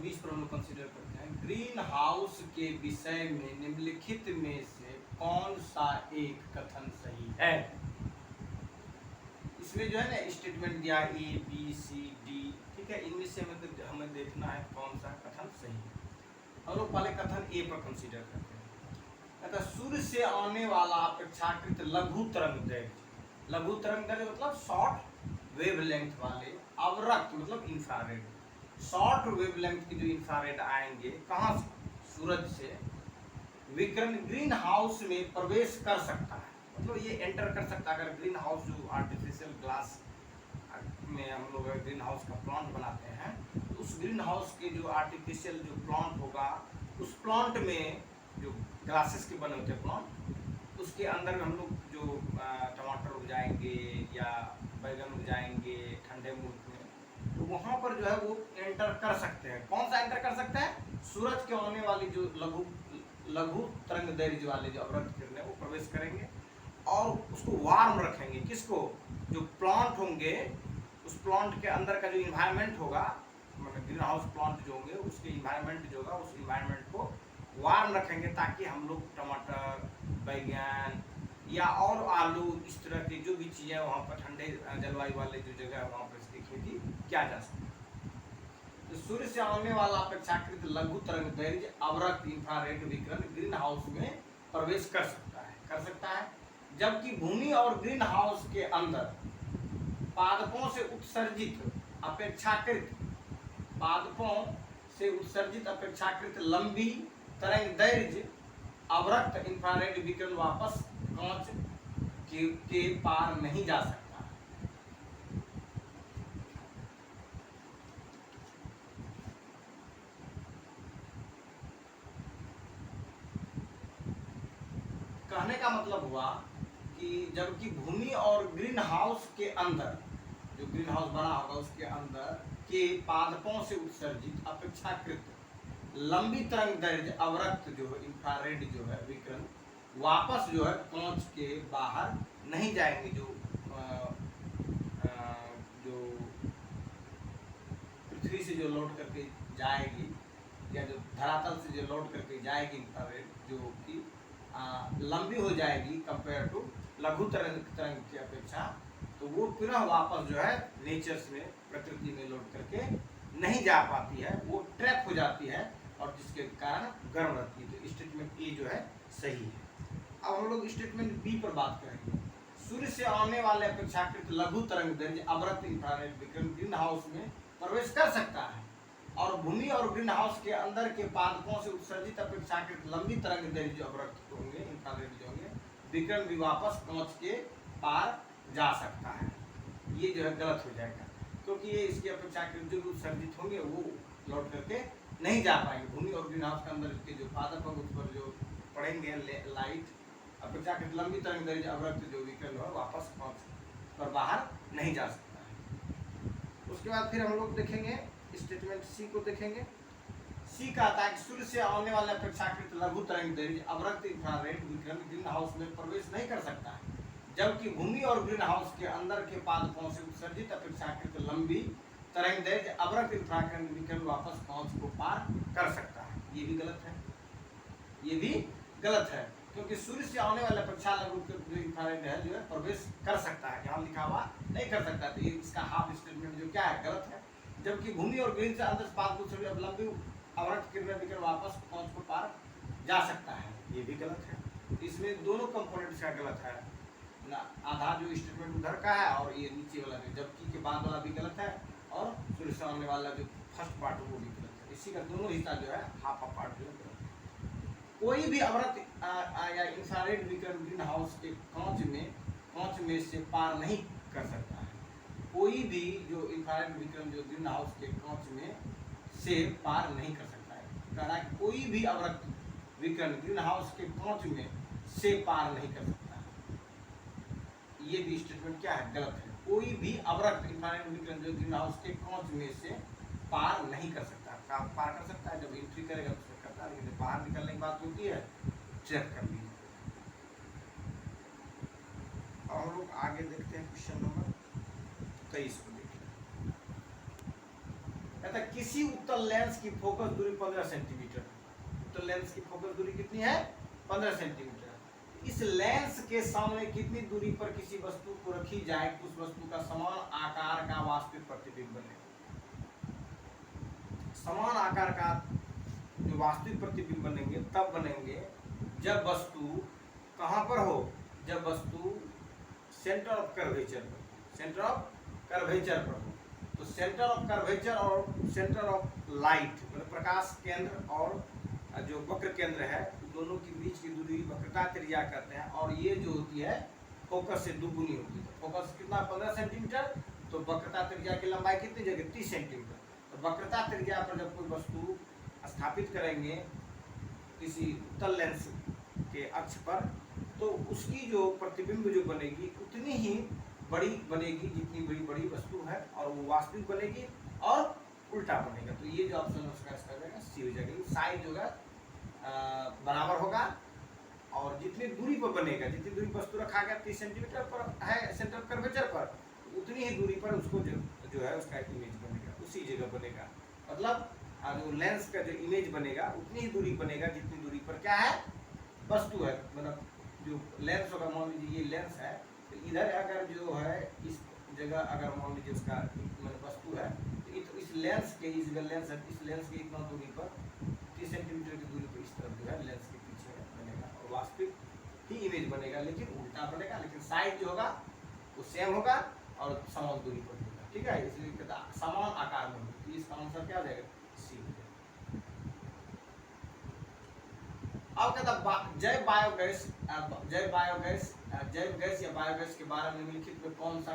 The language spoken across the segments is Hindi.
20 पर हम लोग कंसिडर करते हैं। ग्रीन हाउस के विषय में निम्नलिखित में से कौन सा एक कथन सही है। इसमें जो है ना स्टेटमेंट दिया ए बी सी डी, ठीक है, इनमें से हमें देखना है कौन सा कथन सही है। हम लोग पहले कथन ए पर कंसिडर करते हैं। कहता सूर्य से आने वाला अपेक्षाकृत लघु तरंगदैर्घ्य, लघु तरंगदैर्घ्य मतलब शॉर्ट वेवलेंथ वाले, अवरक्त मतलब इंफ्रारेड, शॉर्ट वेवलेंथ की जो इंफ्रारेड आएंगे कहाँ से, सूरज से, विकिरण ग्रीन हाउस में प्रवेश कर सकता है, मतलब ये एंटर कर सकता है। अगर ग्रीन हाउस जो आर्टिफिशियल ग्लास में हम लोग ग्रीन हाउस का प्लांट बनाते हैं, तो उस ग्रीन हाउस के जो आर्टिफिशियल जो प्लांट होगा, उस प्लांट में जो ग्लासेस के बने होते हैं प्लांट, उसके अंदर में हम लोग जो टमाटर उगाएंगे या बैगन उगाएंगे ठंडे मुल्क में, तो वहाँ पर जो है वो एंटर कर सकते हैं। कौन सा एंटर कर सकते हैं, सूरज के आने वाली जो लघु तरंगदैर्घ्य वाले जो अवरक्त किरणें वो प्रवेश करेंगे और उसको वार्म रखेंगे। किसको, जो प्लांट होंगे, उस प्लांट के अंदर का जो इन्वायरमेंट होगा, मतलब ग्रीन हाउस प्लांट जो होंगे उसके इन्वायरमेंट जो होगा, उस इन्वायरमेंट को वार्म रखेंगे ताकि हम लोग टमाटर, बैगन या और आलू, इस तरह की जो भी चीज़ें वहाँ पर ठंडे जलवायु वाले जो जगह है वहाँ पर इसकी खेती किया जा सकता है। तो सूर्य से आने वाला अपेक्षाकृत लघु तरंगदैर्घ्य अवरक्त इंफ्रारेड विकिरण ग्रीन हाउस में प्रवेश कर सकता है, जबकि भूमि और ग्रीन हाउस के अंदर पादपों से उत्सर्जित अपेक्षाकृत लंबी तरंगदैर्घ्य अवरक्त इंफ्रारेड विकिरण वापस कांच के पार नहीं जा सकता। कहने का मतलब हुआ कि जबकि भूमि और ग्रीन हाउस के अंदर, जो ग्रीन हाउस बना होगा उसके अंदर के पादपों से उत्सर्जित अपेक्षाकृत लंबी तरंगदैर्घ्य अवरक्त जो है इंफ्रारेड जो है विकिरण वापस जो है कांच के बाहर नहीं जाएंगे। जो पृथ्वी से जो लौट करके जाएगी या जो धरातल से जो लौट करके जाएगी इंफ्रारेड, जो कि लंबी हो जाएगी कंपेयर टू लघु तरंग की अपेक्षा, तो वो पुनः वापस जो है नेचर्स में, प्रकृति में लौट करके नहीं जा पाती है, वो ट्रैप हो जाती है और जिसके कारण गर्म रहती है। तो स्टेटमेंट ए जो है सही है। अब हम लोग स्टेटमेंट बी पर बात करेंगे। सूर्य से आने वाले अपेक्षाकृत लघु तरंगदैर्घ्य अवरक्त इंफ्रारेड विकिरण ग्रीन हाउस में प्रवेश कर सकता है और भूमि और ग्रीन हाउस के अंदर के पादपों से उत्सर्जित अपेक्षाकृत लंबी तरंगदैर्घ्य जो अवरक्त होंगे, इंफ्रारेड जो होंगे, विकिरण भी वापस कांच के पार जा सकता है। ये जो है गलत हो जाएगा, क्योंकि ये इसकी अपेक्षाकृत जो उत्सर्जित होंगे वो लौट करके नहीं जा पाएंगे। भूमि और ग्रीन हाउस के अंदर के जो पादप होंगे उस पर जो पड़ेंगे लाइट, अपेक्षाकृत लंबी तरंगदैर्घ्य अवरक्त जो विकिरण है वापस कांच पर बाहर नहीं जा सकता है। उसके बाद फिर हम लोग देखेंगे स्टेटमेंट सी को देखेंगे। सी कहता है कि सूर्य से आने वाले अपेक्षाकृत लघु तरंगदैर्घ्य अवरक्त इंफ्रारेड विकिरण ग्रीन हाउस में प्रवेश नहीं कर सकता है, जबकि भूमि और ग्रीन हाउस के अंदर के पादपों से उत्सर्जित अपेक्षाकृत लंबी तरंगदैर्घ्य अवरक्त इंफ्रारेड विकिरण वापस कांच को पार कर सकता है। ये भी गलत है, ये भी गलत है, क्योंकि सूर्य से आने वाले अपेक्षा लघु जो इंफ्रारेड है जो है प्रवेश कर सकता है, यहाँ लिखा हुआ नहीं कर सकता। तो इसका हाफ स्टेटमेंट जो क्या है, गलत है। जबकि भूमि और ग्रीन से अंदर पादपों से लंबी अवरक्त किरणें विकिरण वापस कांच को पार जा सकता है, ये भी गलत है। इसमें दोनों कंपोनेंट्स का गलत है ना, आधा जो स्टेटमेंट उधर का है और ये नीचे वाला जो जबकि के बाद वाला भी गलत है और सूर्य से आने वाला जो फर्स्ट पार्ट वो भी गलत है। इसी का दोनों हिस्सा जो है हाफ ऑफ पार्ट जो है गलत है। कोई भी अवरक्त या इंफ्रारेड विकिरण ग्रीन हाउस के कांच में से पार नहीं कर सकता है। कोई भी जो इंफ्रारेड विकिरण जो ग्रीन हाउस के कांच में से पार नहीं कर सकता है। कह रहा है कोई भी अवरक्त विकिरण ग्रीन हाउस के कांच में से पार नहीं कर सकता है। ये भी स्टेटमेंट क्या है, गलत है। कोई भी अवरक्त इंफ्रारेड विकिरण जो ग्रीन हाउस के कांच में से पार नहीं कर सकता। पार कर सकता है जब एंट्री करेगा तो करता है, लेकिन बाहर निकलने की बात होती है चेक कर लीजिए। और हम लोग आगे देखते हैं क्वेश्चन नंबर 23 को देखिए। कहता है किसी उत्तल लेंस की फोकस दूरी 15 सेंटीमीटर। उत्तल लेंस की फोकस दूरी कितनी है? 15 सेंटीमीटर। इस लेंस के सामने कितनी दूरी पर किसी वस्तु को रखी जाए कि उस वस्तु का समान आकार का वास्तविक प्रतिबिंब बने। समान आकार का जो वास्तविक प्रतिबिंब बनेंगे तब बनेंगे जब वस्तु कहां पर हो? जब वस्तु सेंटर ऑफ कर्वेचर पर, सेंटर ऑफ कर्वेचर पर हो। तो सेंटर ऑफ कर्वेचर और सेंटर ऑफ लाइट मतलब प्रकाश केंद्र और जो वक्र केंद्र है दोनों के बीच की दूरी वक्रता त्रिज्या कहते हैं। और ये जो होती है फोकस से दुगुनी होती है। फोकस कितना? 15 सेंटीमीटर। तो वक्रता त्रिज्या की लंबाई कितनी जगह? 30 सेंटीमीटर। तो वक्रता त्रिज्या पर जब कोई वस्तु स्थापित करेंगे किसी उत्तल लेंस के अक्ष पर तो उसकी जो प्रतिबिंब जो बनेगी उतनी ही बड़ी बनेगी जितनी बड़ी वस्तु है, और वो वास्तविक बनेगी और उल्टा बनेगा। तो ये जो ऑप्शन उसका इसका जाएगा सी हो जाएगा। साइज जो है बराबर होगा और जितनी दूरी पर बनेगा, जितनी दूरी पर वस्तु रखा गया 30 सेंटीमीटर पर है सेंटर ऑफ कर्वेचर पर, उतनी ही दूरी पर उसको जो है उसका इमेज बनेगा, उसी जगह बनेगा। मतलब जो लेंस का जो इमेज बनेगा उतनी ही दूरी बनेगा जितनी दूरी पर क्या है? वस्तु है। मतलब जो लेंस होगा, मान लीजिए ये लेंस है तो इधर अगर जो है इस जगह अगर मान लीजिए उसका मतलब वस्तु है तो इस लेंस के इस लेंस है, इस लेंस के इतना दूरी पर 30 सेंटीमीटर की दूरी पर इस तरफ जो है लेंस के पीछे बनेगा और वास्तविक ही इमेज बनेगा, लेकिन उल्टा बनेगा। लेकिन साइज जो होगा वो सेम होगा और समान दूरी पर होगा। ठीक है, इसलिए कहता समान आकार में होगा। तो इसका आंसर क्या आ जाएगा? सी हो जाएगा। अब कहता जैव बायोगैस जैव गैस या बायोगैस के बारे में निम्नलिखित में कौन सा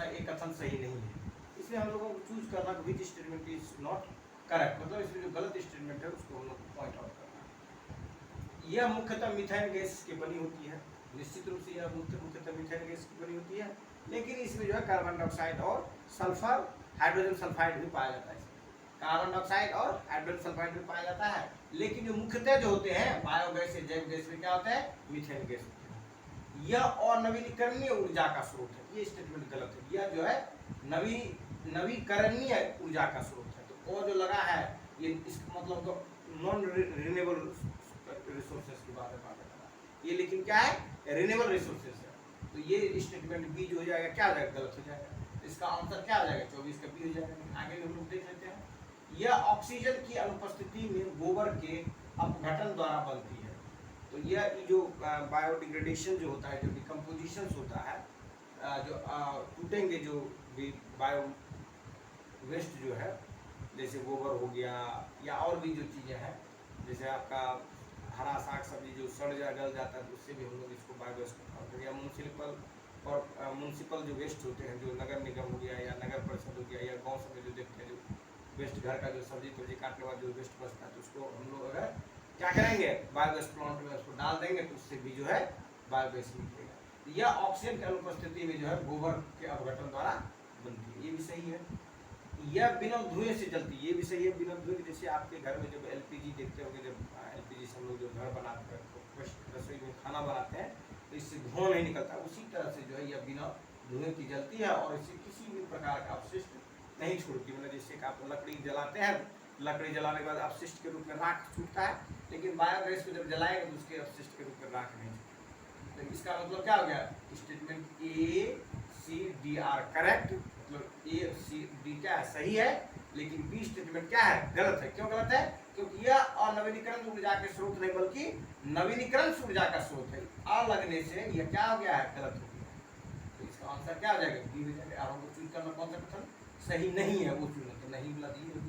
एक कथन सही नहीं है? इसलिए हम लोगों को चूज करना कि which statement is not correct, मतलब इसमें जो गलत स्टेटमेंट है उसको हम लोग पॉइंट आउट करना है। यह मुख्यतः मीथेन गैस की बनी होती है। निश्चित रूप से यह मुख्यतः मीथेन गैस की बनी होती है, लेकिन इसमें जो है कार्बन डाइऑक्साइड और सल्फर हाइड्रोजन सल्फाइड भी पाया जाता है। कार्बन डाइऑक्साइड और हाइड्रोजन सल्फाइड भी पाया जाता है, लेकिन जो मुख्यतः जो होते हैं बायोगैस या जैव गैस में क्या होता है? मीथेन गैस होता है। यह अनवीकरणीय ऊर्जा का स्रोत है। ये स्टेटमेंट गलत है। यह जो है नवीकरणीय ऊर्जा का स्रोत है। तो वो जो लगा है ये इसका मतलब तो नॉन रिन्यूएबल रिसोर्सेज की बात है, ये लेकिन क्या है? रिन्यूएबल रिसोर्सेज है। तो ये स्टेटमेंट बी जो हो जाएगा क्या हो जाएगा? गलत हो जाएगा। इसका आंसर क्या हो जाएगा? 24 का बी हो जाएगा। आगे हम लोग देख लेते हैं। यह ऑक्सीजन की अनुपस्थिति में गोबर के अपघटन द्वारा बनती है। तो यह जो बायोडिग्रेडेशन जो होता है, जो डिकम्पोजिशन होता है, जो टूटेंगे जो भी बायो वेस्ट जो है, जैसे गोबर हो गया या और भी जो चीज़ें हैं, जैसे आपका हरा साग सब्जी जो सड़ जा गल जाता है तो उससे भी हम लोग इसको बायोगैस को या म्यूनसिपल जो वेस्ट होते हैं, जो नगर निगम हो गया या नगर परिषद हो गया या गाँव सब में जो देखते हैं जो वेस्ट घर का जो सब्जी तब्जी काटने के बाद जो वेस्ट बचता है तो उसको हम लोग अगर क्या करेंगे बायोगैस प्लांट में उसको डाल देंगे तो उससे भी जो है बायोगैस निकलेगा। यह ऑक्सीजन की अनुपस्थिति में जो है गोबर के अपघटन द्वारा बनती है। ये भी सही है। यह बिना धुएं से जलती है। ये भी सही है। बिना धुएं, जैसे आपके घर में जब एलपीजी देखते होंगे, जब एलपीजी से हम लोग जो घर बनाते हैं रसोई में खाना बनाते हैं तो इससे धुआं नहीं निकलता, उसी तरह से जो है यह बिना धुएं की जलती है और इससे किसी भी प्रकार का अपशिष्ट नहीं छोड़ती। मतलब जैसे कि आप लकड़ी जलाते हैं, लकड़ी जलाने के बाद अपशिष्ट के रूप में राख छूटता है, लेकिन बायोगैस को जब जलाएंगे तो उसके अपशिष्ट के रूप में राख नहीं छूटती। तो इसका मतलब क्या हो गया? Statement A C D R correct, मतलब ए सी डी क्या है? सही है, लेकिन बी स्टेटमेंट क्या है? गलत है। क्यों गलत है? क्योंकि यह अनवीनीकरण ऊर्जा के स्रोत नहीं बल्कि नवीनीकरण ऊर्जा का स्रोत है। आ लगने से यह क्या हो गया है? गलत हो गया। तो इसका आंसर क्या हो जाएगा? बी हो जाएगा। आप हमको चूज करना कौन सा कथन सही नहीं है वो चुना, तो नहीं वाला दी।